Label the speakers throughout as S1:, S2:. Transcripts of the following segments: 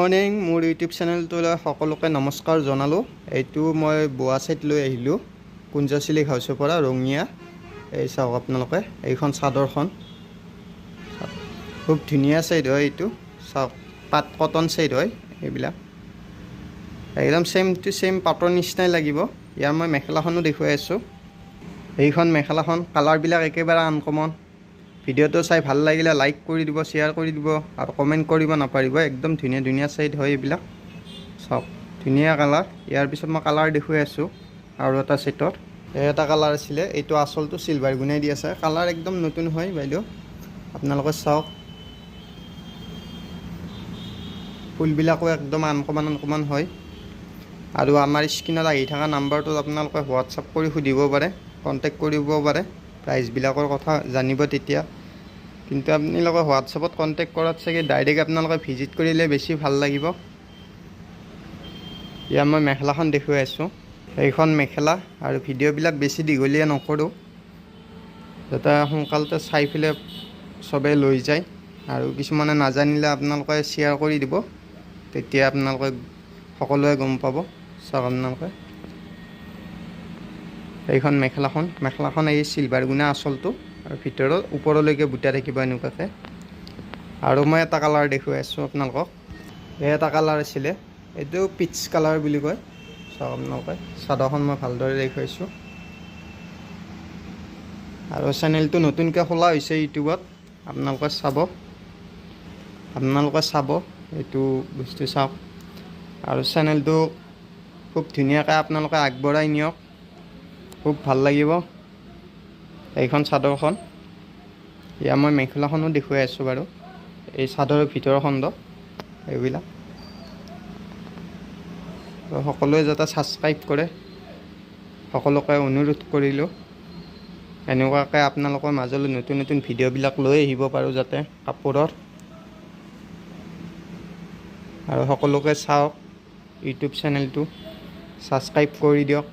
S1: Morning মোৰ YouTube চেনেলটোলৈ সকলোকে নমস্কাৰ জনালোঁ। এইটো মই বোৱা ছেট লৈ আহিলোঁ কুঞ্জ চিল্ক হাউচৰ পৰা ৰঙিয়া। এই চাওক আপোনালোকে এইখন চাদৰখন খুব ধুনীয়া ছেট হয়। এইটো চাওক পাট কটন ছেট হয়। এইবিলাক একদম ছেম টু ছেম পাটৰ নিচিনাই লাগিব। ইয়াৰ মই মেখেলাখনো দেখুৱাই আছোঁ। এইখন মেখেলাখন কালাৰবিলাক একেবাৰে আনকমন। ভিডিঅ'টো চাই ভাল লাগিলে লাইক কৰি দিব, শ্বেয়াৰ কৰি দিব আৰু কমেণ্ট কৰিব নাপাহৰিব। একদম ধুনীয়া ধুনীয়া ছেট হয় এইবিলাক। চাওক ধুনীয়া কালাৰ। ইয়াৰ পিছত মই কালাৰ দেখুৱাই আছোঁ আৰু এটা ছেটৰ। এটা কালাৰ আছিলে, এইটো আচলটো চিলভাৰ গুণাই দি আছে। কালাৰ একদম নতুন হয় বাইদেউ, আপোনালোকে চাওক। ফুলবিলাকো একদম আনকমন হয়। আৰু আমাৰ স্ক্ৰীণত আহি থকা নাম্বাৰটোত আপোনালোকে হোৱাটছআপ কৰি সুধিব পাৰে, কণ্টেক্ট কৰিব পাৰে, প্ৰাইচবিলাকৰ কথা জানিব তেতিয়া। কিন্তু আপোনালোকে হোৱাটছআপত কণ্টেক্ট কৰাত চাগে ডাইৰেক্ট আপোনালোকে ভিজিট কৰিলে বেছি ভাল লাগিব। ইয়াৰ মই মেখেলাখন দেখুৱাই আছোঁ। এইখন মেখেলা আৰু ভিডিঅ'বিলাক বেছি দীঘলীয়া নকৰোঁ, যাতে সোনকালতে চাই পেলাই চবেই লৈ যায়। আৰু কিছুমানে নাজানিলে আপোনালোকে শ্বেয়াৰ কৰি দিব, তেতিয়া আপোনালোকে সকলোৱে গম পাব। চাওক আপোনালোকে এইখন মেখেলাখন এই চিলভাৰ গুণা আচলটো আৰু ভিতৰত ওপৰলৈকে বুটা থাকিব এনেকুৱাকৈ। আৰু মই এটা কালাৰ দেখুৱাই আছোঁ আপোনালোকক। এই এটা কালাৰ আছিলে, এইটো পিচ কালাৰ বুলি কয়। চাওক আপোনালোকে চাদৰখন মই ভালদৰে দেখুৱাইছোঁ। আৰু চেনেলটো নতুনকৈ খোলা হৈছে ইউটিউবত, আপোনালোকে চাব এইটো বস্তু চাওক। আৰু চেনেলটো খুব ধুনীয়াকৈ আপোনালোকে আগবঢ়াই নিয়ক, খুব ভাল লাগিব। এইখন চাদৰখন, ইয়াৰ মই মেখেলাখনো দেখুৱাই আছোঁ বাৰু। এই চাদৰৰ ভিতৰৰ খণ্ড এইবিলাক। সকলোৱে যাতে ছাবস্ক্ৰাইব কৰে, সকলোকে অনুৰোধ কৰিলোঁ। এনেকুৱাকৈ আপোনালোকৰ মাজলৈ নতুন নতুন ভিডিঅ'বিলাক লৈ আহিব পাৰোঁ যাতে কাপোৰৰ। আৰু সকলোকে চাওক, ইউটিউব চেনেলটো ছাবস্ক্ৰাইব কৰি দিয়ক,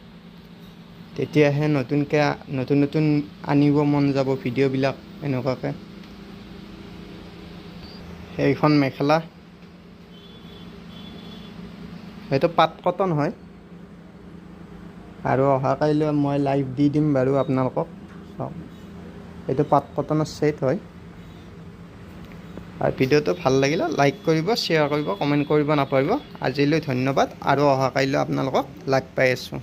S1: তেতিয়াহে নতুন আনিব মন যাব ভিডিঅ'বিলাক এনেকুৱাকৈ। এইখন মেখেলা, সেইটো পাট কটন হয়। আৰু অহাকাইলৈ মই লাইভ দি দিম বাৰু আপোনালোকক। চাওক এইটো পাট কটনৰ ছেট হয়। আৰু ভিডিঅ'টো ভাল লাগিলে লাইক কৰিব, শ্বেয়াৰ কৰিব, কমেণ্ট কৰিব নাপাহৰিব। আজিলৈ ধন্যবাদ, আৰু অহাকাইলৈ আপোনালোকক লগ পাই আছোঁ।